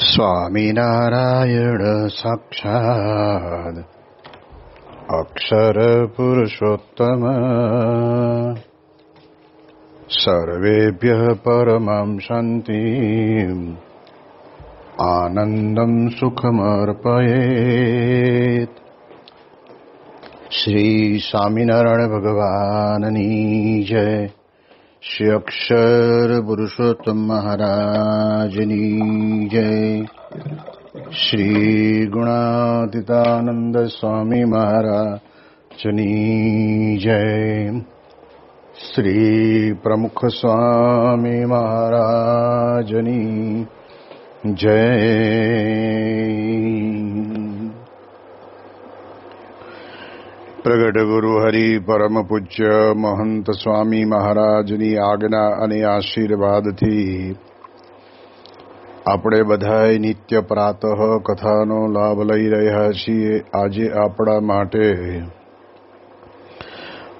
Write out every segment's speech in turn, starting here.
સ્વામિનારાયણ સાક્ષાત્ અક્ષર પુરુષોત્તમ સર્વેભ્યઃ પરમં શાંતિં આનંદં સુખમર્પયેત. શ્રી સ્વામિનારાયણ ભગવાનની જય. શ્રી અક્ષર પુરુષોત્તમ મહારાજની જય. શ્રી ગુણાતીતાનંદ સ્વામી મહારાજની જય. શ્રી પ્રમુખ સ્વામી મહારાજની જય. પ્રગટ ગુરુ હરિ પરમ પૂજ્ય મહંત સ્વામી મહારાજની આજ્ઞા અને આશીર્વાદથી આપણે બધાય નિત્ય પ્રાતઃ કથાનો લાભ લઈ રહ્યા છીએ. આજે આપણા માટે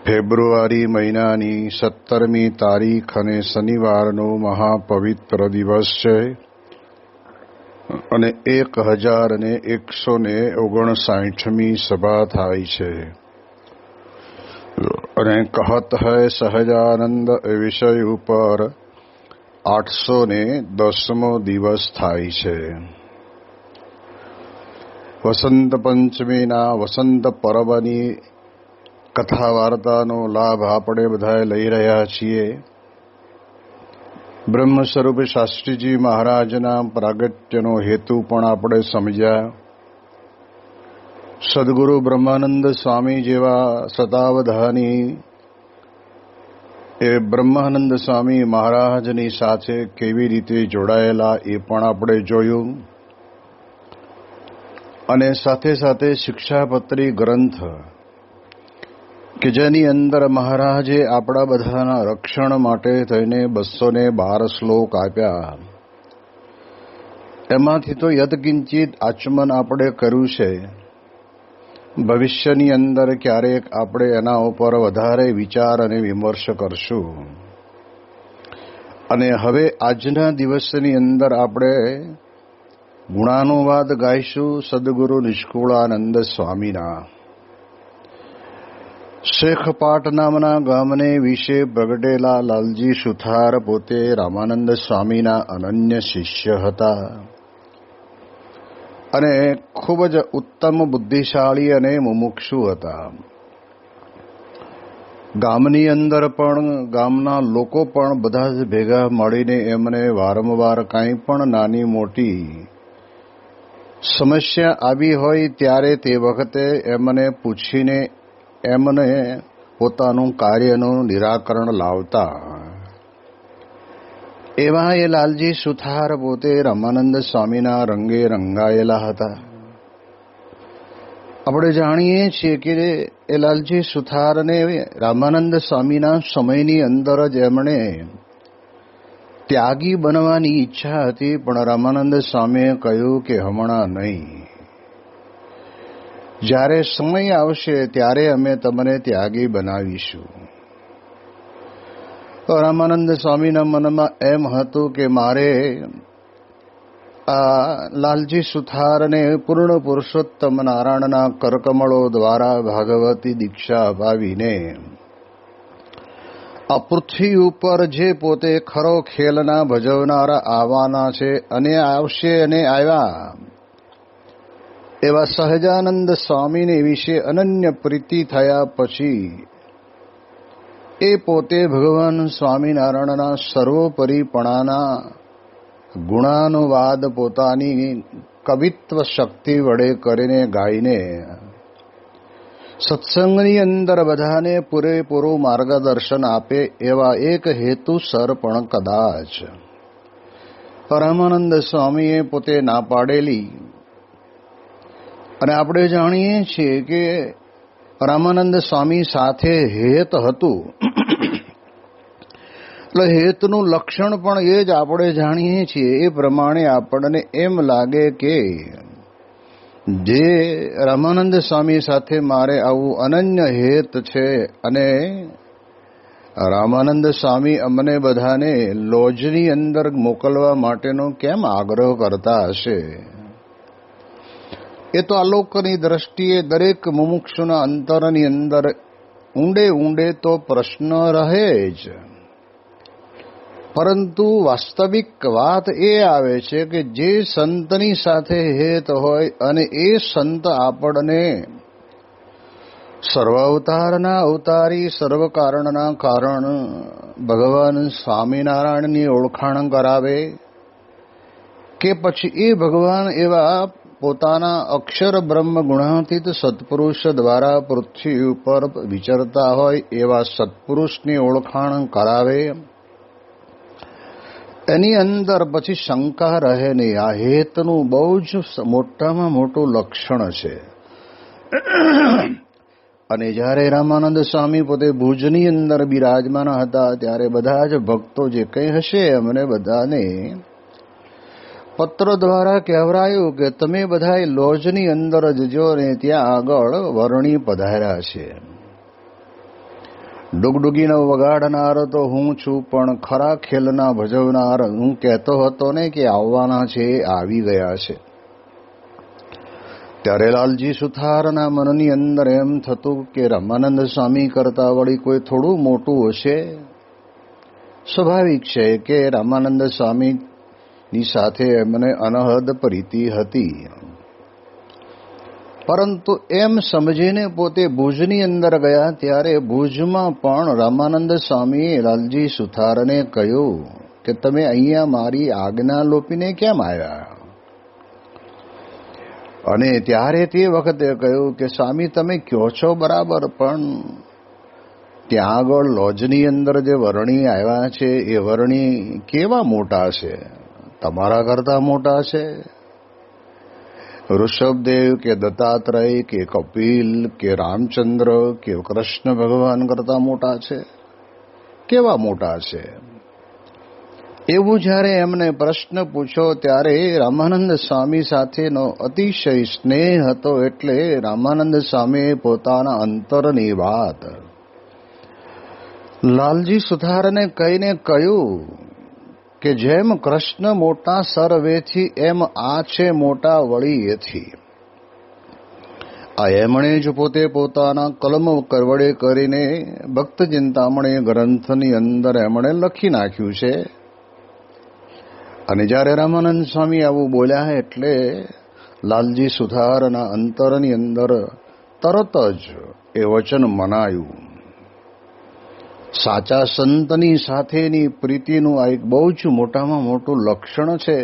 ફેબ્રુઆરી મહિનાની 17મી તારીખ અને શનિવારનો મહાપવિત્ર દિવસ છે અને 1159મી સભા થાય છે અને કહત હૈ સહજાનંદ વિષય ઉપર 810મો દિવસ થાય છે. વસંત પંચમીના વસંત પર્વની કથા વાર્તાનો લાભ આપણે બધા લઈ રહ્યા છીએ. બ્રહ્મ સ્વરૂપ શાસ્ત્રીજી મહારાજના પ્રાગટ્યનો હેતુ પણ આપણે સમજ્યા. સદગુરુ બ્રહ્માનંદ સ્વામી જેવા શતાવધાની એ બ્રહ્માનંદ સ્વામી મહારાજની સાથે કેવી રીતે જોડાયેલા એ પણ આપણે જોયું અને સાથે સાથે શિક્ષાપત્રી ગ્રંથ કે જેની અંદર મહારાજે આપણા બધાના રક્ષણ માટે થઈને 212 શ્લોક આપ્યા. એમાંથી તો યત્કિંચિત આચમન આપણે કર્યું છે. ભવિષ્યની અંદર ક્યારેક આપણે એના ઉપર વધારે વિચાર અને વિમર્શ કરશું. અને હવે આજના દિવસની અંદર આપણે ગુણાનુવાદ ગાઈશું સદગુરુ નિષ્કુળાનંદ સ્વામીના. શેખપાટ નામના ગામને વિશે પ્રગટેલા લાલજી સુથાર પોતે રામાનંદ સ્વામીના અનન્ય શિષ્ય હતા અને ખૂબ જ ઉત્તમ બુદ્ધિશાળી અને મુમુક્ષુ હતા. ગામની અંદર પણ ગામના લોકો પણ બધા જ ભેગા મળીને એમને વારંવાર કાંઈ પણ નાની મોટી સમસ્યા આવી હોય ત્યારે તે વખતે એમને પૂછીને એમને પોતાનું કાર્યનું નિરાકરણ લાવતા. એવા એ લાલજી સુથાર પોતે રામાનંદ સ્વામીના રંગે રંગાયેલા હતા. આપણે જાણીએ છીએ કે એ લાલજી સુથારને રામાનંદ સ્વામીના સમયની અંદર જ એમણે ત્યાગી બનવાની ઈચ્છા હતી, પણ રામાનંદ સ્વામીએ કહ્યું કે હમણાં નહીં, જ્યારે સમય આવશે ત્યારે અમે તમને ત્યાગી બનાવીશું. રામાનંદ સ્વામીના મનમાં એમ હતું કે મારે આ લાલજી સુથારને પૂર્ણ પુરુષોત્તમ નારાયણના કરકમળો દ્વારા ભાગવતી દીક્ષા અપાવીને આ પૃથ્વી ઉપર જે પોતે ખરો ખેલના ભજવનારા આવવાના છે અને આવશે અને આવ્યા એવા સહજાનંદ સ્વામીને વિશે અનન્ય પ્રીતિ થયા પછી એ પોતે ભગવાન સ્વામિનારાયણના સર્વોપરીપણાના ગુણાનુવાદ પોતાની કવિત્વ શક્તિ વડે કરીને ગાઈને સત્સંગની અંદર બધાને પૂરેપૂરું માર્ગદર્શન આપે એવા એક હેતુસર પણ કદાચ રામાનંદ સ્વામીએ પોતે ના પાડેલી. અને આપણે જાણીએ છીએ કે રામાનંદ સ્વામી સાથે હેત હતું, એટલે હેતનું લક્ષણ પણ એ જ આપણે જાણીએ છીએ. એ પ્રમાણે આપણને એમ લાગે કે જે રામાનંદ સ્વામી સાથે મારે આવું અનન્ય હેત છે અને રામાનંદ સ્વામી અમને બધાને લોજની અંદર મોકલવા માટેનો કેમ આગ્રહ કરતા હશે? એ તો આલોકની દ્રષ્ટિએ દરેક મુમુક્ષુના અંતરની અંદર ઊંડે ઊંડે તો પ્રશ્ન રહે જ, પરંતુ વાસ્તવિક વાત એ આવે છે કે જે સંતની સાથે હેત હોય અને એ સંત આપણને સર્વાવતારના અવતારી સર્વકારણના કારણ ભગવાન સ્વામિનારાયણની ઓળખાણ કરાવે, કે પછી એ ભગવાન એવા પોતાના અક્ષર બ્રહ્મ ગુણાતીત સત્પુરુષ દ્વારા પૃથ્વી ઉપર વિચરતા હોય એવા સત્પુરુષની ઓળખાણ કરાવે, એની અંદર પછી શંકા રહે નહીં. આ હેતનું બહુ જ મોટામાં મોટું લક્ષણ છે. અને જ્યારે રામાનંદ સ્વામી પોતે ભુજની અંદર બિરાજમાન હતા ત્યારે બધા જ ભક્તો જે કંઈ હશે અમને બધાને પત્ર દ્વારા કહેવરાયું કે તમે બધાએ લોજની અંદર જજો ને ત્યાં આગળ વરણી પધાર્યા છે. ડુગડુગીનો વગાડનાર તો હું છું, પણ ખરા ખેલના ભજવનાર હું કહેતો હતો ને કે આવવાના છે, આવી ગયા છે. ત્યારે લાલજી સુથારના મનની અંદર એમ થતું કે રામાનંદ સ્વામી કરતા વળી કોઈ થોડું મોટું હશે. સ્વાભાવિક છે કે રામાનંદ સ્વામીની સાથે એમને અનહદ પ્રીતિ હતી, પરંતુ એમ સમજીને પોતે ભુજની અંદર ગયા ત્યારે ભુજમાં પણ રામાનંદ સ્વામીએ લાલજી સુથારને કહ્યું કે તમે અહીંયા મારી આજ્ઞા લોપીને કેમ આવ્યા? અને ત્યારે તે વખતે કહ્યું કે સ્વામી તમે કહો છો બરાબર, પણ ત્યાં આગળ લોજની અંદર જે વર્ણી આવ્યા છે એ વર્ણી કેવા મોટા છે? તમારા કરતા મોટા છે? ઋષભદેવ કે દત્તાત્રેય કે કપિલ કે રામચંદ્ર કે કૃષ્ણ ભગવાન કરતા મોટા છે? કેવા મોટા છે? એવું જ્યારે એમને પ્રશ્ન પૂછ્યો ત્યારે રામાનંદ સ્વામી સાથેનો અતિશય સ્નેહ હતો, એટલે રામાનંદ સ્વામીએ પોતાના અંતરની વાત લાલજી સુથારને કહીને કહ્યું કે જેમ કૃષ્ણ મોટા સર્વેથી એમ આ છે મોટા વળી એથી. આ એમણે જ પોતે પોતાના કલમ વડે કરીને ભક્ત ચિંતામણી ગ્રંથની અંદર એમણે લખી નાખ્યું છે. અને જ્યારે રામાનંદ સ્વામી આવું બોલ્યા એટલે લાલજી સુથારના અંતરની અંદર તરત જ એ વચન મનાયું. સાચા સંતની સાથેની પ્રીતિનું આ એક બહુ જ મોટામાં મોટું લક્ષણ છે.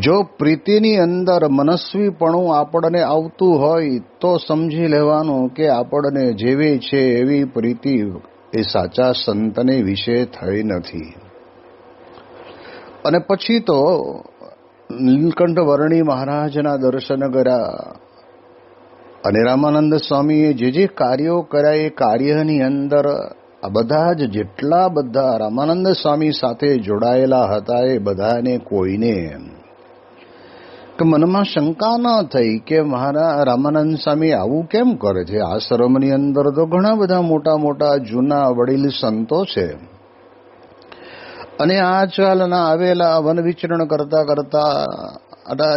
જો પ્રીતિની અંદર મનસ્વીપણું આપણને આવતું હોય તો સમજી લેવાનું કે આપણને જેવી છે એવી પ્રીતિ એ સાચા સંતને વિશે થઈ નથી. અને પછી તો નીલકંઠ વર્ણી મહારાજના દર્શન કર્યા અને રામાનંદ સ્વામીએ જે કાર્યો કર્યા એ કાર્યની અંદર આ બધા જ જેટલા બધા રામાનંદ સ્વામી સાથે જોડાયેલા હતા એ બધાને કોઈને કે મનમાં શંકા ન થઈ કે મારા રામાનંદ સ્વામી આવું કેમ કરે છે? આશ્રમની અંદર તો ઘણા બધા મોટા મોટા જૂના વડીલ સંતો છે અને આજકાલના આવેલા વન વિચરણ કરતા કરતા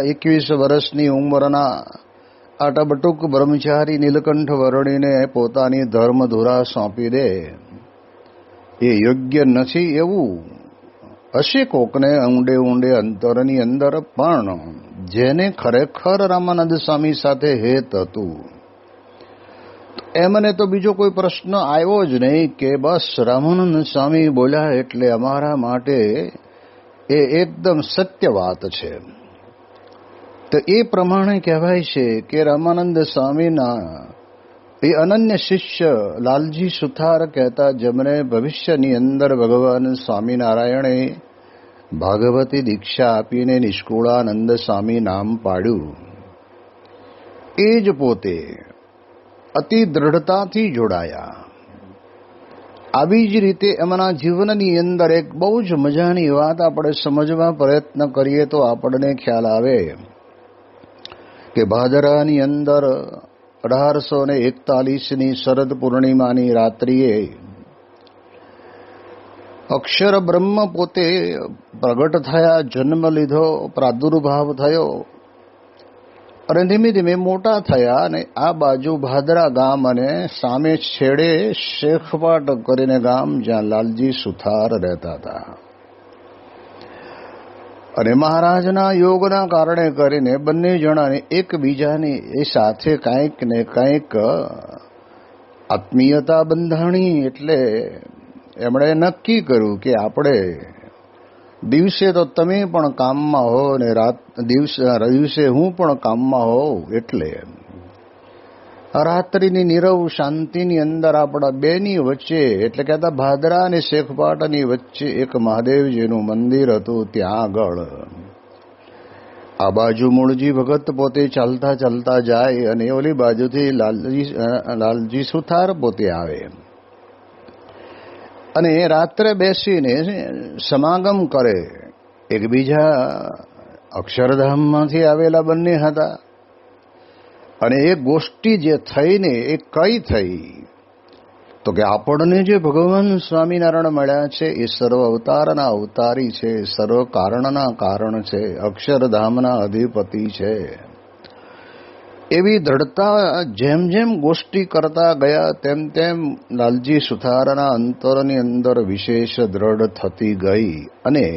21 વર્ષની ઉંમરના આટા બટુક બ્રહ્મચારી નીલકંઠ વર્ણીને પોતાની ધર્મધુરા સોંપી દે એ યોગ્ય નથી. એવું હશે કોકને ઊંડે ઊંડે અંતરની અંદર, પણ જેને ખરેખર રામાનંદ સ્વામી સાથે હેત હતું એમને તો બીજો કોઈ પ્રશ્ન આવ્યો જ નહીં કે બસ રામાનંદ સ્વામી બોલ્યા એટલે અમારા માટે એ એકદમ સત્ય વાત છે. તો એ પ્રમાણે કહેવાય છે કે રામાનંદ સ્વામીના એ અનન્ય શિષ્ય લાલજી સુથાર કહેતા, જેમણે ભવિષ્યની અંદર ભગવાન સ્વામિનારાયણે ભાગવતી દીક્ષા આપીને નિષ્કુળાનંદ સ્વામી નામ પાડ્યું, એ જ પોતે અતિ દ્રઢતાથી જોડાયા. આવી જ રીતે એમના જીવનની અંદર એક બહુ જ મજાની વાત આપણે સમજવા પ્રયત્ન કરીએ તો આપણને ખ્યાલ આવે કે ભાદરાની અંદર 1841ની શરદ પૂર્ણિમાની રાત્રિએ અક્ષર બ્રહ્મ પોતે પ્રગટ થયા, જન્મ લીધો, પ્રાદુર્ભાવ થયો અને ધીમે ધીમે મોટા થયા અને આ બાજુ ભાદરા ગામ અને સામે છેડે શેખપાટ કરીને ગામ જ્યાં લાલજી સુથાર રહેતા હતા. અને મહારાજના યોગના કારણે કરીને બંને જણાને એકબીજાની એ સાથે કંઈક ને કંઈક આત્મીયતા બંધાણી. એટલે એમણે નક્કી કર્યું કે આપણે દિવસે તો તમે પણ કામમાં હો ને દિવસે હું પણ કામમાં હોઉં, એટલે રાત્રિની નીરવ શાંતિની અંદર આપણા બેની વચ્ચે, એટલે કહેતા ભાદરા અને શેખપાટની વચ્ચે એક મહાદેવજીનું મંદિર હતું. ત્યાં આગળ આ બાજુ મૂળજી ભગત પોતે ચાલતા ચાલતા જાય અને ઓલી બાજુથી લાલજી સુથાર પોતે આવે અને રાત્રે બેસીને સમાગમ કરે. એકબીજા અક્ષરધામમાંથી આવેલા બંને હતા અને એ ગોષ્ઠી જે થઈને એ કઈ થઈ તો કે આપણને જે ભગવાન સ્વામિનારાયણ મળ્યા છે એ સર્વ અવતારના અવતારી છે, સર્વ કારણના કારણ છે, અક્ષરધામના અધિપતિ છે. એવી દ્રઢતા જેમ જેમ ગોષ્ઠી કરતા ગયા તેમ તેમ લાલજી સુથારના અંતરની અંદર વિશેષ દ્રઢ થતી ગઈ. અને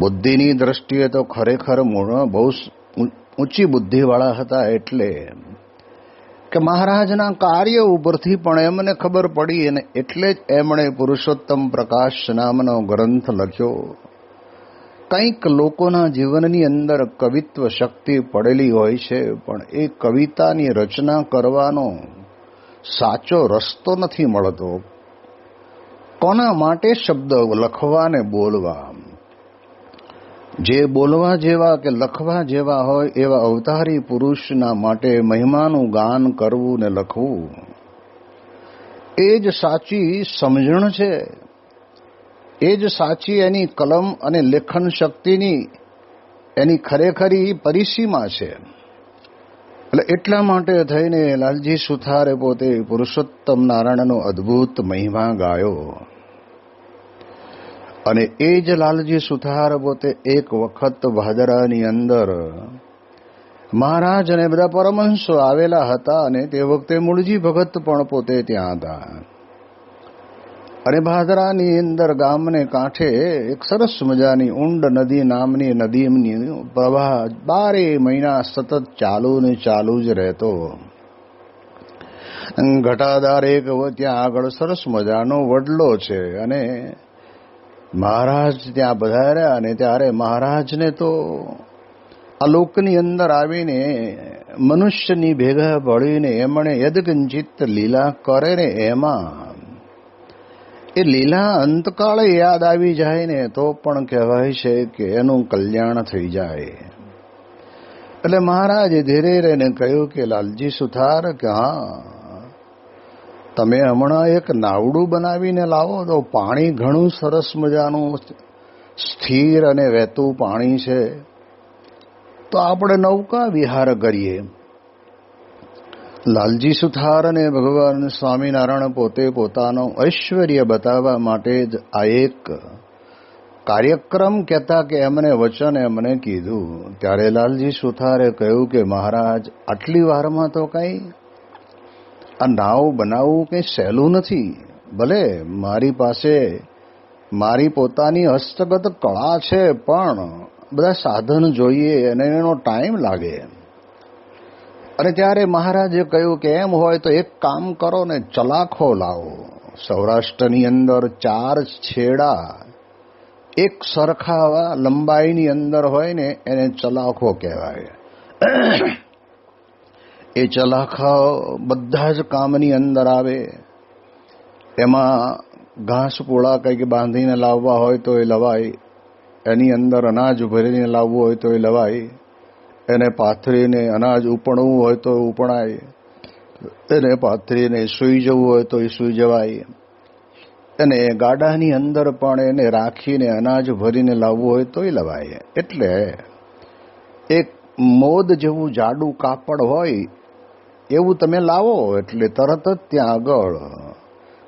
બુદ્ધિની દ્રષ્ટિએ તો ખરેખર બહુ ઊંચી બુદ્ધિવાળા હતા. એટલે કે મહારાજના કાર્ય ઉપરથી પણ એમને ખબર પડી અને એટલે જ એમણે પુરુષોત્તમ પ્રકાશ નામનો ગ્રંથ લખ્યો. કંઈક લોકોના જીવનની અંદર કવિત્વ શક્તિ પડેલી હોય છે, પણ એ કવિતાની રચના કરવાનો સાચો રસ્તો નથી મળતો. કોના માટે શબ્દ લખવા ને બોલવા, જે બોલવા જેવા કે લખવા જેવા હોય એવા અવતારી પુરુષના માટે મહિમાનું ગાન કરવું ને લખવું એ જ સાચી સમજણ છે, એ જ સાચી એની કલમ અને લેખન શક્તિની એની ખરેખરી પરિસીમા છે. એટલે એટલા માટે થઈને લાલજી સુથારે પોતે પુરુષોત્તમ નારાયણનો અદ્ભુત મહિમા ગાયો. અને એ જ લાલજી સુથાર પોતે એક વખત ભાદરાની અંદર મહારાજ અને બધા પરમહંસો આવેલા હતા અને તે વખતે મૂળજી ભગત પણ પોતે ત્યાં હતા. અને ભાદરાની અંદર ગામને કાંઠે એક સરસ મજાની ઊંડ નદી નામની નદીની પ્રવાહ 12 મહિના સતત ચાલુ ને ચાલુ જ રહેતો. ઘટાદાર એક ત્યાં આગળ સરસ મજાનો વડલો છે અને મહારાજ ત્યાં પધાર્યા અને ત્યારે મહારાજને તો આ લોકની અંદર આવીને મનુષ્યની ભેગા પડીને એમણે યદકંચિત લીલા કરે ને એમાં એ લીલા અંતકાળે યાદ આવી જાય ને તો પણ કહેવાય છે કે એનું કલ્યાણ થઈ જાય. એટલે મહારાજે ધીરે રહીને કહ્યું કે લાલજી સુથાર કે હા, તમે હમણાં એક નાવડું બનાવીને લાવો તો પાણી ઘણું સરસ મજાનું સ્થિર અને વહેતું પાણી છે, તો આપણે નૌકા વિહાર કરીએ. લાલજી સુથાર અને ભગવાન સ્વામિનારાયણ પોતે પોતાનો ઐશ્વર્ય બતાવવા માટે જ આ એક કાર્યક્રમ કહેતા કે એમને વચન એમને કીધું. ત્યારે લાલજી સુથારે કહ્યું કે મહારાજ, આટલી વારમાં તો કંઈ આ નાવ બનાવવું કંઈ સહેલું નથી. ભલે મારી પાસે મારી પોતાની હસ્તગત કળા છે, પણ બધા સાધન જોઈએ અને એનો ટાઈમ લાગે. અને ત્યારે મહારાજે કહ્યું કે એમ હોય તો એક કામ કરો ને, ચલાખો લાવો. સૌરાષ્ટ્રની અંદર 4 છેડા એક સરખા લંબાઈની અંદર હોય ને એને ચલાખો કહેવાય. એ ચલાખા બધા જ કામની અંદર આવે. એમાં ઘાસ પૂળા કંઈક બાંધીને લાવવા હોય તો એ લવાય, એની અંદર અનાજ ભરીને લાવવું હોય તો એ લવાય, એને પાથરીને અનાજ ઉપણવું હોય તો ઉપણાય, એને પાથરીને સૂઈ જવું હોય તો એ સૂઈ જવાય, અને ગાડાની અંદર પણ એને રાખીને અનાજ ભરીને લાવવું હોય તો એ લવાય. એટલે એક મોદ જેવું જાડું કાપડ હોય એવું તમે લાવો એટલે તરત જ ત્યાં આગળ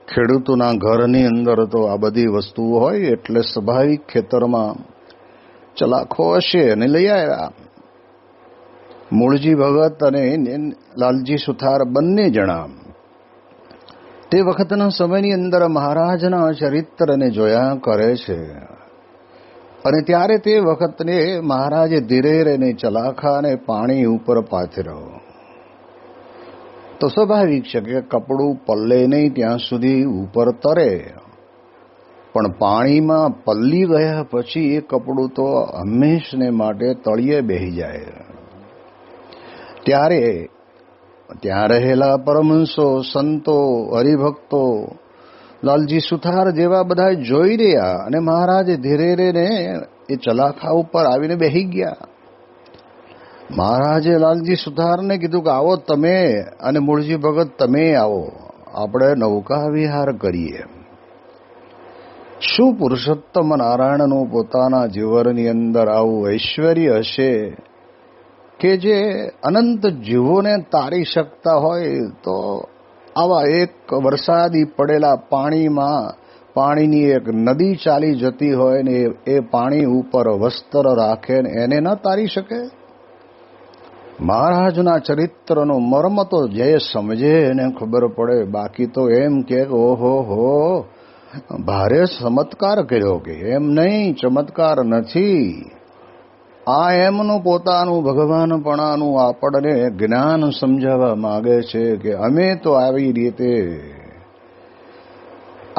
ખેડૂતોના ઘરની અંદર તો આ બધી વસ્તુઓ હોય એટલે સ્વાભાવિક ખેતરમાં ચલાખો હશે અને લઈ આવ્યા. મૂળજી ભગત અને લાલજી સુથાર બંને જણા તે વખતના સમયની અંદર મહારાજના ચરિત્રને જોયા કરે છે. અને ત્યારે તે વખતને મહારાજે ધીરે રહીને ચલાખાને પાણી ઉપર પાથર્યો. તો સ્વાભાવિક છે કે કપડું પલ્લે નહીં ત્યાં સુધી ઉપર તરે, પણ પાણીમાં પલ્લી ગયા પછી એ કપડું તો હંમેશને માટે તળિયે બેસી જાય. ત્યારે ત્યાં રહેલા પરમહંસો, સંતો, હરિભક્તો, લાલજી સુથાર જેવા બધા જોઈ રહ્યા અને મહારાજે ધીરે રહીને એ ચલાખા ઉપર આવીને બેસી ગયા. મહારાજે લાલજી સુથારને કીધું કે આવો તમે અને મૂળજી ભગત તમે આવો, આપણે નૌકા વિહાર કરીએ. શું પુરુષોત્તમ નારાયણનું પોતાના જીવનની અંદર આવું ઐશ્વર્ય હશે કે જે અનંત જીવોને તારી શકતા હોય? તો આવા એક વરસાદી પડેલા પાણીની એક નદી ચાલી જતી હોય ને એ પાણી ઉપર વસ્ત્ર રાખે ને એને ન તારી શકે? મહારાજના ચરિત્રનો મર્મ તો જે સમજે એને ખબર પડે. બાકી તો એમ કે ઓહો હો ભારે ચમત્કાર કર્યો, કે એમ નહીં, ચમત્કાર નથી. આ એમનું પોતાનું ભગવાનપણાનું આપણને જ્ઞાન સમજાવવા માંગે છે કે અમે તો આવી રીતે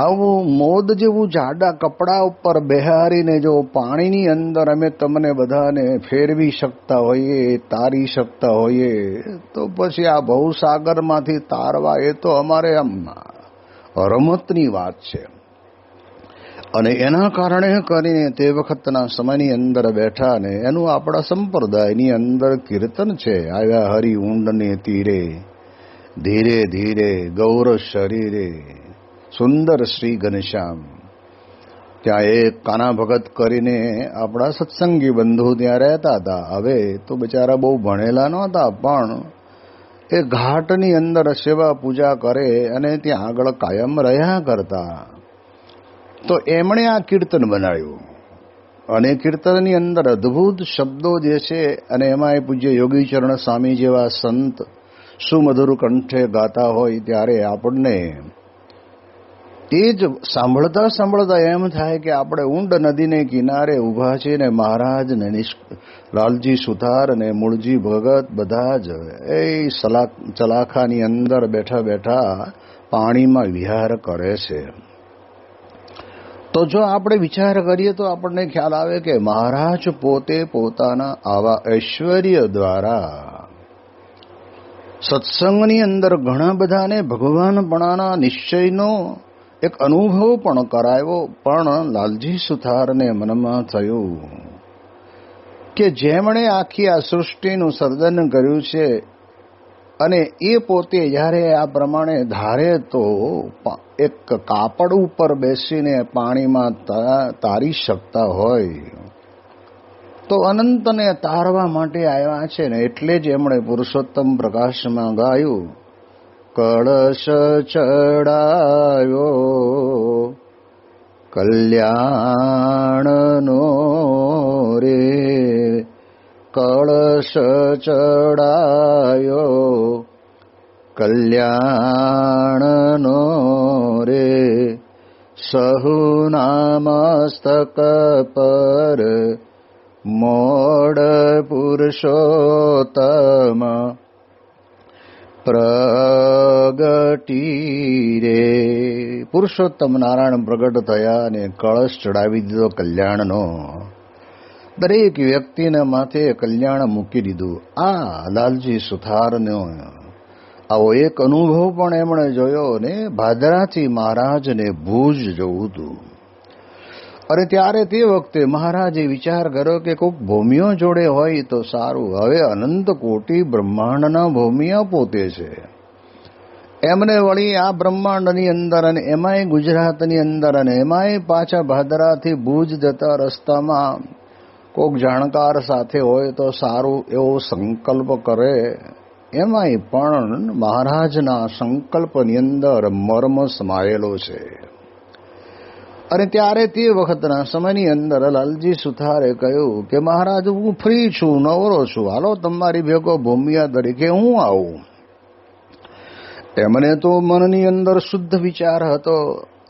આવું મોદ જેવું જાડા કપડા ઉપર બેહારીને જો પાણીની અંદર અમે તમને બધાને ફેરવી શકતા હોઈએ, તારી શકતા હોઈએ, તો પછી આ ભવસાગરમાંથી તારવા એ તો અમારે આમ રમતની વાત છે. અને એના કારણે કરીને તે વખતના સમયની અંદર બેઠા ને એનું આપણા સંપ્રદાયની અંદર કીર્તન છે. આવ્યા હરિ ઊંડને તીરે, ધીરે ધીરે ગૌર શરીરે, સુંદર શ્રી ઘનશ્યામ. ત્યાં એક કાના ભગત કરીને આપણા સત્સંગી બંધુ ત્યાં રહેતા હતા. હવે તો બિચારા બહુ ભણેલા નહોતા, પણ એ ઘાટની અંદર સેવા પૂજા કરે અને ત્યાં આગળ કાયમ રહ્યા કરતા. તો એમણે આ કીર્તન બનાવ્યું અને કીર્તનની અંદર અદ્ભુત શબ્દો જે છે અને એમાં પૂજ્ય યોગીચરણ સ્વામી જેવા સંત સુમધુર કંઠે ગાતા હોય ત્યારે આપણને એ જ સાંભળતા સાંભળતા એમ થાય કે આપણે ઊંડ નદીને કિનારે ઊભા છીએ ને મહારાજ ને લાલજી સુથાર અને મૂળજી ભગત બધા જ એ ચલાખાની અંદર બેઠા બેઠા પાણીમાં વિહાર કરે છે. તો જો આપણે વિચાર કરીએ તો આપણને ખ્યાલ આવે કે મહારાજ પોતે પોતાના આવા ઐશ્વર્ય દ્વારા સત્સંગની અંદર ઘણા બધાને ભગવાનપણાના નિશ્ચયનો એક અનુભવ પણ કરાયો. પણ લાલજી સુથારને મનમાં થયું કે જેમણે આખી આ સૃષ્ટિનું સર્જન કર્યું છે અને એ પોતે જ્યારે આ પ્રમાણે ધારે તો એક કાપડ ઉપર બેસીને પાણીમાં તારી શકતા હોય તો અનંતને તારવા માટે આવ્યા છે ને. એટલે જ એમણે પુરુષોત્તમ પ્રકાશમાં ગાયું, કળશ ચડાયો કલ્યાણનો રે, કળશ ચડાયો કલ્યાણનો રે, સહુના મસ્તક પર મોડ પુરુષોત્તમ પ્રગટી રે. પુરુષોત્તમ નારાયણ પ્રગટ થયા અને કળશ ચડાવી દીધો કલ્યાણનો. દરેક વ્યક્તિને માથે કલ્યાણ મૂકી દીધું. આ લાલજી સુથારનો આવો એક અનુભવ પણ એમણે જોયો ને. ભાદરાથી મહારાજને ભુજ જવું હતું અને ત્યારે તે વખતે મહારાજે વિચાર કર્યો કે કોઈક ભૂમિઓ જોડે હોય તો સારું. હવે અનંત કોટી બ્રહ્માંડના ભૂમિયા પોતે છે. એમને વળી આ બ્રહ્માંડની અંદર અને એમાંય ગુજરાતની અંદર અને એમાંય પાછા ભાદરાથી ભુજ જતા રસ્તામાં કોઈક જાણકાર સાથે હોય તો સારું એવો સંકલ્પ કરે એમાંય પણ મહારાજના સંકલ્પની અંદર મર્મ સમાયેલો છે. અને ત્યારે તે વખતના સમયની અંદર લાલજી સુથારે કહ્યું કે મહારાજ, હું ફ્રી છું, નવરો છું, હાલો તમારી ભેગો ભૂમિયા તરીકે હું આવું. એમને તો મનની અંદર શુદ્ધ વિચાર હતો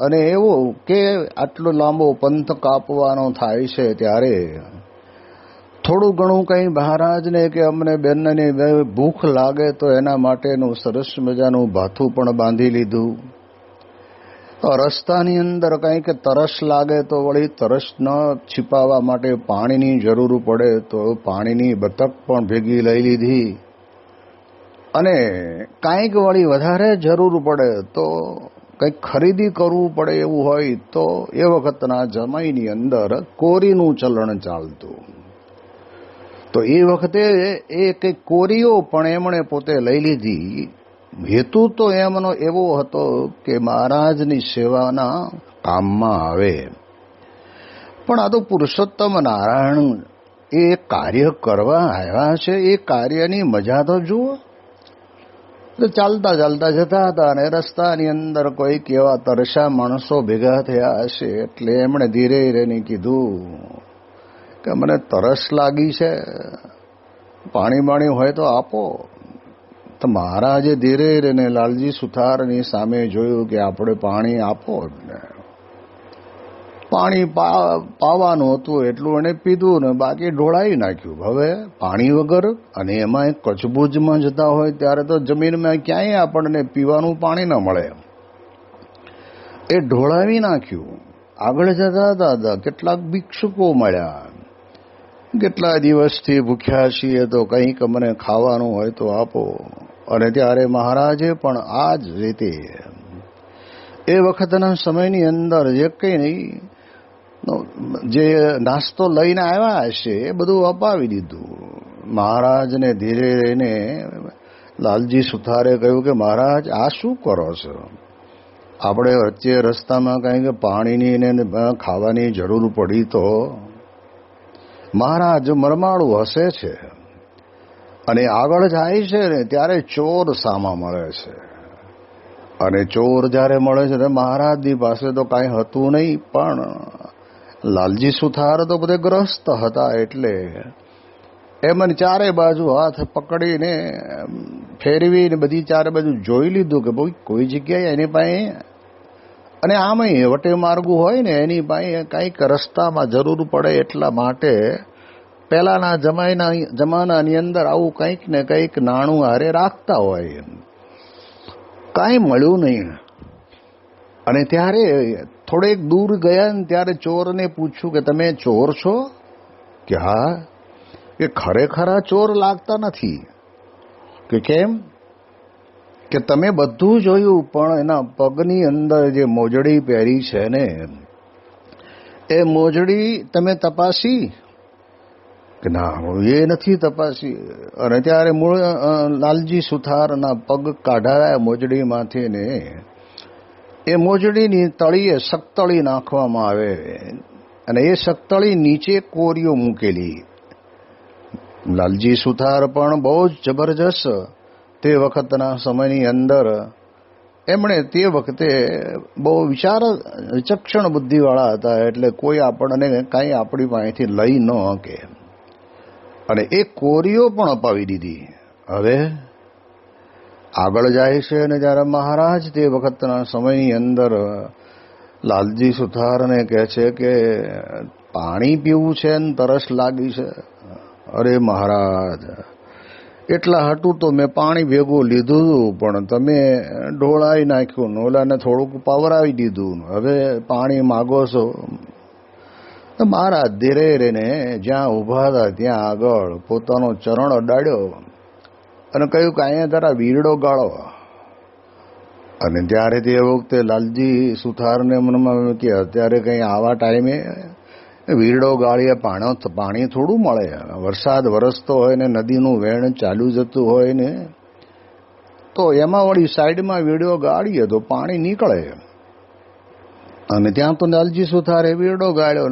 અને એવો કે આટલો લાંબો પંથ કાપવાનો થાય છે ત્યારે થોડું ઘણું કંઈ મહારાજને કે અમને બેનને ભૂખ લાગે તો એના માટેનું સરસ મજાનું ભાથું પણ બાંધી લીધું. રસ્તાની અંદર કંઈક તરસ લાગે તો વળી તરસ ન छिपाવવા માટે પાણીની જરૂર પડે તો પાણીની બતક પણ ભેગી લઈ લીધી. અને કાંઈક વળી વધારે જરૂર પડે તો કંઈક ખરીદી કરવું પડે એવું હોય તો એ વખતના જમાઈની અંદર કોરીનું ચલણ ચાલતું. તો એ વખતે એ કંઈક કોરીઓ પણ એમણે પોતે લઈ લીધી. હેતુ તો એમનો એવો હતો કે મહારાજની સેવાના કામમાં આવે. પણ આ તો પુરુષોત્તમ નારાયણ એ કાર્ય કરવા આવ્યા છે, એ કાર્યની મજા તો જુઓ. ચાલતા ચાલતા જતા હતા અને રસ્તાની અંદર કોઈક એવા તરસા માણસો ભેગા થયા હશે એટલે એમણે ધીરે ધીરે કીધું કે મને તરસ લાગી છે, પાણી બાણી હોય તો આપો. તો મહારાજે ધીરે ધીરે લાલજી સુથારની સામે જોયું કે આપણે પાણી આપો. પાણી પાવાનું હતું એટલું એને પીધું ને બાકી ઢોળાવી નાખ્યું. હવે પાણી વગર અને એમાં કચ્છભુજમાં જતા હોય ત્યારે તો જમીનમાં ક્યાંય આપણને પીવાનું પાણી ન મળે, એ ઢોળાવી નાખ્યું. આગળ જતા હતા કેટલાક ભિક્ષુકો મળ્યા, કેટલા દિવસથી ભૂખ્યા છીએ તો કંઈક મને ખાવાનું હોય તો આપો. અને ત્યારે મહારાજે પણ આ જ રીતે એ વખતના સમયની અંદર જે કંઈ જે નાસ્તો લઈને આવ્યા હશે એ બધું અપાવી દીધું. મહારાજને ધીરે રહીને લાલજી સુથારે કહ્યું કે મહારાજ આ શું કરો છો? આપણે વચ્ચે રસ્તામાં કંઈક પાણીની ને ખાવાની જરૂર પડી તો? મહારાજ મરમાળું હસે છે અને આગળ જાય છે ને ત્યારે ચોર સામા મળે છે. અને ચોર જ્યારે મળે છે તો મહારાજની પાસે તો કાંઈ હતું નહીં, પણ લાલજી સુથાર તો બધે ગ્રસ્ત હતા એટલે એમને ચારે બાજુ હાથ પકડીને ફેરવીને બધી ચારે બાજુ જોઈ લીધું કે ભાઈ કોઈ જગ્યાએ એની પાસે, અને આમાંય વટે માર્ગું હોય ને એની પાસે કંઈક રસ્તામાં જરૂર પડે એટલા માટે પહેલાના જમાનાની અંદર આવું કંઈક ને કંઈક નાણું હારે રાખતા હોય. કાંઈ મળ્યું નહીં. અને ત્યારે થોડેક દૂર ગયા ને ત્યારે ચોરને પૂછ્યું કે તમે ચોર છો? કે હા. કે ખરેખરા ચોર લાગતા નથી. કે કેમ? કે તમે બધું જોયું પણ એના પગની અંદર જે મોજડી પહેરી છે ને એ મોજડી તમે તપાસી? કે ના, એ નથી તપાસી. અને ત્યારે મૂળ લાલજી સુથારના પગ કાઢાયા મોજડીમાંથી ને એ મોજડીની તળીએ સક્તળી નાખવામાં આવે અને એ સક્તળી નીચે કોરીઓ મૂકેલી. લાલજી સુથાર પણ બહુ જ જબરજસ્ત તે વખતના સમયની અંદર એમણે તે વખતે બહુ વિચક્ષણ બુદ્ધિવાળા હતા એટલે કોઈ આપણને કાંઈ આપણી પાસેથી લઈ ન શકે. અને એ કોરીઓ પણ અપાવી દીધી. હવે આગળ જાય છે અને જ્યારે મહારાજ તે વખતના સમયની અંદર લાલજી સુથારને કહે છે કે પાણી પીવું છે ને તરસ લાગી છે. અરે મહારાજ, એટલા હાટું તો મેં પાણી ભેગું લીધું પણ તમે ઢોળાવી નાખ્યું ને ઓલાને થોડુંક પવરાવી દીધું, હવે પાણી માગો છો? મહારાજ ધીરે રહીને જ્યાં ઊભા હતા ત્યાં આગળ પોતાનો ચરણ અડાડ્યો અને કહ્યું કે અહીંયા જરા વીરડો ગાળો. અને ત્યારે તે વખતે લાલજી સુથારને મનમાં કે અત્યારે કંઈ આવા ટાઈમે વીરડો ગાળીએ પાણી થોડું મળે. વરસાદ વરસતો હોય ને નદીનું વહેણ ચાલુ જતું હોય ને તો એમાં વળી સાઈડમાં વીરડો ગાળીએ તો પાણી નીકળે. અને ત્યાં તો લાલજી સુથારે વીરડો ગાળ્યો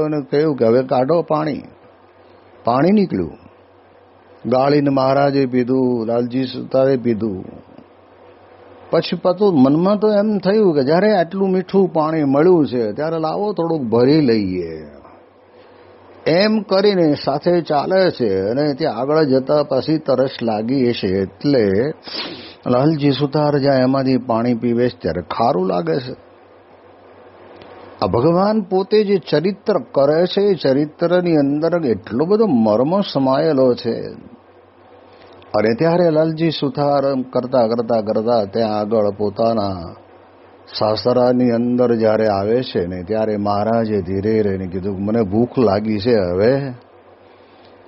અને કહ્યું કે હવે કાઢો પાણી. પાણી નીકળ્યું. ગાળીને મહારાજે પીધું, લાલજી સુતારે પીધું. પછી પાછું મનમાં તો એમ થયું કે જ્યારે આટલું મીઠું પાણી મળ્યું છે ત્યારે લાવો થોડુંક ભરી લઈએ. એમ કરીને સાથે ચાલે છે અને ત્યાં આગળ જતા પછી તરસ લાગી છે એટલે લાલજી સુતાર જ્યાં એમાંથી પાણી પીવે છે ત્યારે ખારું લાગે છે. આ ભગવાન પોતે જે ચરિત્ર કરે છે એ ચરિત્રની અંદર એટલો બધો મર્મ સમાયેલો છે. અને ત્યારે લાલજી સુથાર કરતા કરતા કરતા ત્યાં આગળ પોતાના સાસરાની અંદર જ્યારે આવે છે ને ત્યારે મહારાજે ધીરે રહીને કીધું મને ભૂખ લાગી છે. હવે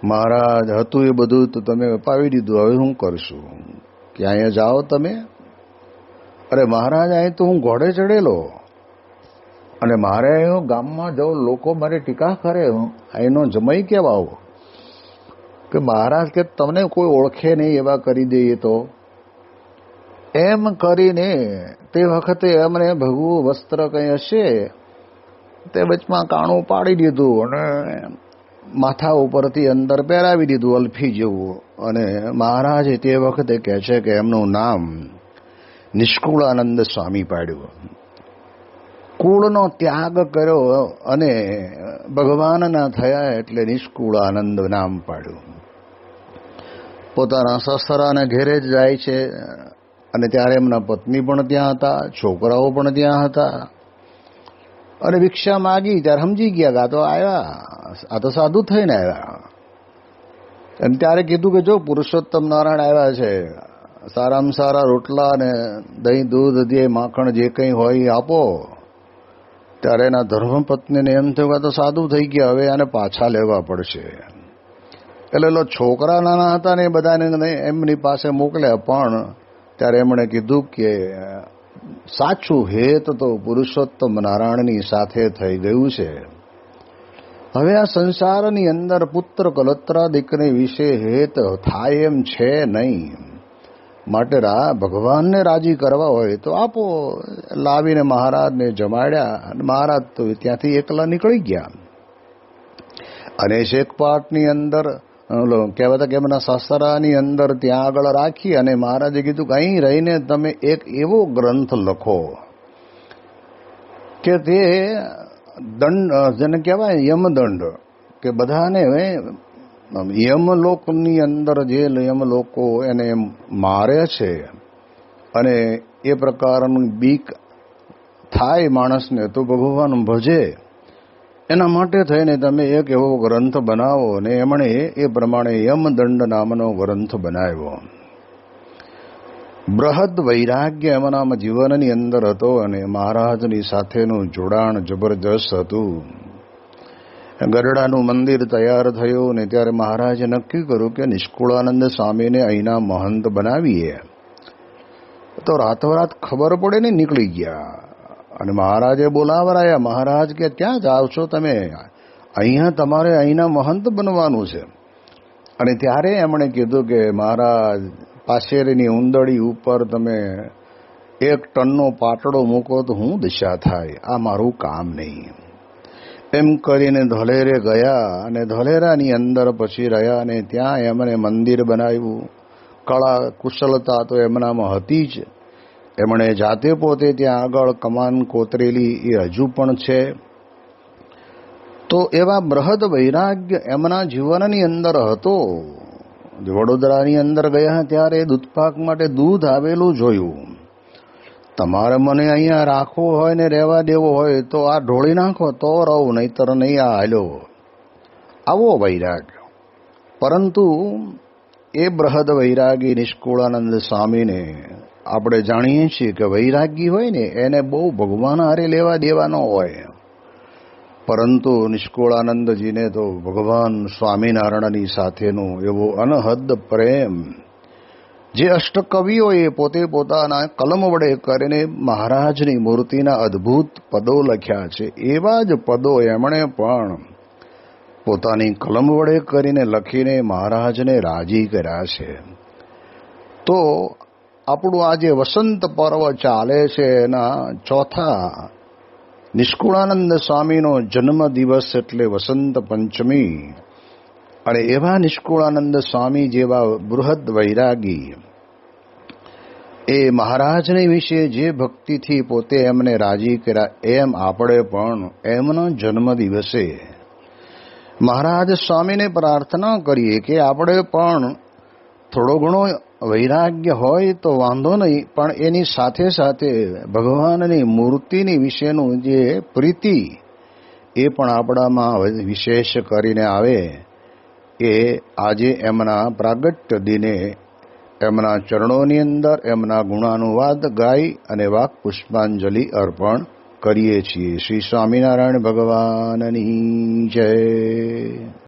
મહારાજ હતું એ બધું તો તમે અપાવી દીધું, હવે હું કરશું કે અહીંયા જાઓ તમે? અરે મહારાજ, અહીં તો હું ઘોડે ચડેલો અને મારે ગામમાં જાઉં, લોકો મારી ટીકા કરે, અહીંનો જમાઈ કેવા આવો કે મહારાજ કે તમને કોઈ ઓળખે નહીં એવા કરી દઈએ તો. એમ કરીને તે વખતે એમને ભગવું વસ્ત્ર કંઈ હશે તે વચમાં કાણું પાડી દીધું અને માથા ઉપરથી અંદર પહેરાવી દીધું અલ્ફી જેવું. અને મહારાજે તે વખતે કહે છે કે એમનું નામ નિષ્કુળાનંદ સ્વામી પાડ્યું. કુળનો ત્યાગ કર્યો અને ભગવાનના થયા એટલે નિષ્કુળાનંદ નામ પાડ્યું. પોતાના સસરાને ઘેરે જ જાય છે અને ત્યારે એમના પત્ની પણ ત્યાં હતા, છોકરાઓ પણ ત્યાં હતા. અને ભિક્ષા માગી ત્યારે સમજી ગયા કે આ તો આવ્યા, આ તો સાધુ થઈને આવ્યા. અને ત્યારે કીધું કે જો પુરુષોત્તમ નારાયણ આવ્યા છે, સારામાં સારા રોટલા ને દહીં દૂધ જે માખણ જે કંઈ હોય એ આપો. ત્યારે એના ધર્મપત્નીને એમ થયું કે તો સાધુ થઈ ગયા, હવે આને પાછા લેવા પડશે. એટલે છોકરા નાના હતા ને એ બધાને એમની પાસે મોકલ્યા. પણ ત્યારે એમણે કીધું કે સાચું હેત તો પુરુષોત્તમ નારાયણની સાથે થઈ ગયું છે. હવે આ સંસારની અંદર પુત્ર કલત્રાદિકને વિશે હેત થાય એમ છે નહીં. માટે ભગવાનને રાજી કરવા હોય તો આપો. લાવીને મહારાજને જમાડ્યા અને મહારાજ તો ત્યાંથી એકલા નીકળી ગયા. અને શેખપાટની અંદર કહેવાતા કે એમના સાસરાની અંદર ત્યાં આગળ રાખી અને મહારાજે કીધું કે અહીં રહીને તમે એક એવો ગ્રંથ લખો કે તે દંડ જેને કહેવાય યમદંડ, કે બધાને યમલોકની અંદર જે યમલોકો એને મારે છે અને એ પ્રકારનું બીક થાય માણસને તો ભગવાન ભજે, એના માટે થઈને તમે એક એવો ગ્રંથ બનાવો. અને એમણે એ પ્રમાણે યમદંડ નામનો ગ્રંથ બનાવ્યો. બૃહદ વૈરાગ્ય એમના જીવનની અંદર હતો અને મહારાજની સાથેનું જોડાણ જબરજસ્ત હતું. ગરડાનું મંદિર તૈયાર થયું ને ત્યારે મહારાજે નક્કી કર્યું કે નિષ્કુળાનંદ સ્વામીને અહીંના મહંત બનાવીએ. તો રાતોરાત ખબર પડે ને નીકળી ગયા. અને મહારાજે બોલાવરાયા. મહારાજ કે ક્યાં જાવ છો તમે? અહીંયા તમારે અહીંના મહંત બનવાનું છે. અને ત્યારે એમણે કીધું કે મહારાજ પાછેરીની ઉંદડી ઉપર તમે 1 ટનનો પાટડો મૂકો તો હું દિશા થાય, આ મારું કામ નહીં. એમ કરીને ધોલેરે ગયા અને ધોલેરાની અંદર પછી રહ્યા અને ત્યાં એમણે મંદિર બનાવ્યું. કળા કુશળતા તો એમનામાં હતી જ. એમણે જાતે પોતે ત્યાં આગળ કમાન કોતરેલી એ હજુ પણ છે. તો એવા બૃહદ વૈરાગ્ય એમના જીવનની અંદર હતો. વડોદરાની અંદર ગયા ત્યારે દૂધપાક માટે દૂધ આવેલું જોયું. તમારે મને અહીંયા રાખવું હોય ને રહેવા દેવો હોય તો આ ઢોળી નાખો તો રહું, નહીતર નહીં આ હાલ્યો. આવો વૈરાગ્ય. પરંતુ એ બૃહદ વૈરાગી નિષ્કુળાનંદ સ્વામીને આપણે જાણીએ છીએ કે વૈરાગી હોય ને એને બહુ ભગવાન હારે લેવા દેવા ન હોય. પરંતુ નિષ્કુળાનંદજીને તો ભગવાન સ્વામિનારાયણની સાથેનો એવો અનહદ પ્રેમ, જે અષ્ટકવિઓએ પોતે પોતાના કલમ વડે કરીને મહારાજની મૂર્તિના અદ્ભુત પદો લખ્યા છે, એવા જ પદો એમણે પણ પોતાની કલમ વડે કરીને લખીને મહારાજને રાજી કર્યા છે. તો આપણું આ જે વસંત પર્વ ચાલે છે એના ચોથા નિષ્કુળાનંદ સ્વામીનો જન્મ દિવસ એટલે વસંત પંચમી, અને એવા નિષ્કુળાનંદ સ્વામી જેવા બૃહદ વૈરાગી એ મહારાજને વિશે જે ભક્તિથી પોતે એમને રાજી કર્યા, એમ આપણે પણ એમના જન્મદિવસે મહારાજ સ્વામીને પ્રાર્થના કરીએ કે આપણે પણ થોડો ઘણો વૈરાગ્ય હોય તો વાંધો નહીં, પણ એની સાથે સાથે ભગવાનની મૂર્તિની વિશેનું જે પ્રીતિ એ પણ આપણામાં વિશેષ કરીને આવે, કે આજે એમના પ્રાગટ્ય દિને એમના ચરણોની અંદર એમના ગુણાનુવાદ ગાઈ અને વાક પુષ્પાંજલિ અર્પણ કરીએ છીએ. શ્રી સ્વામિનારાયણ ભગવાનની જય.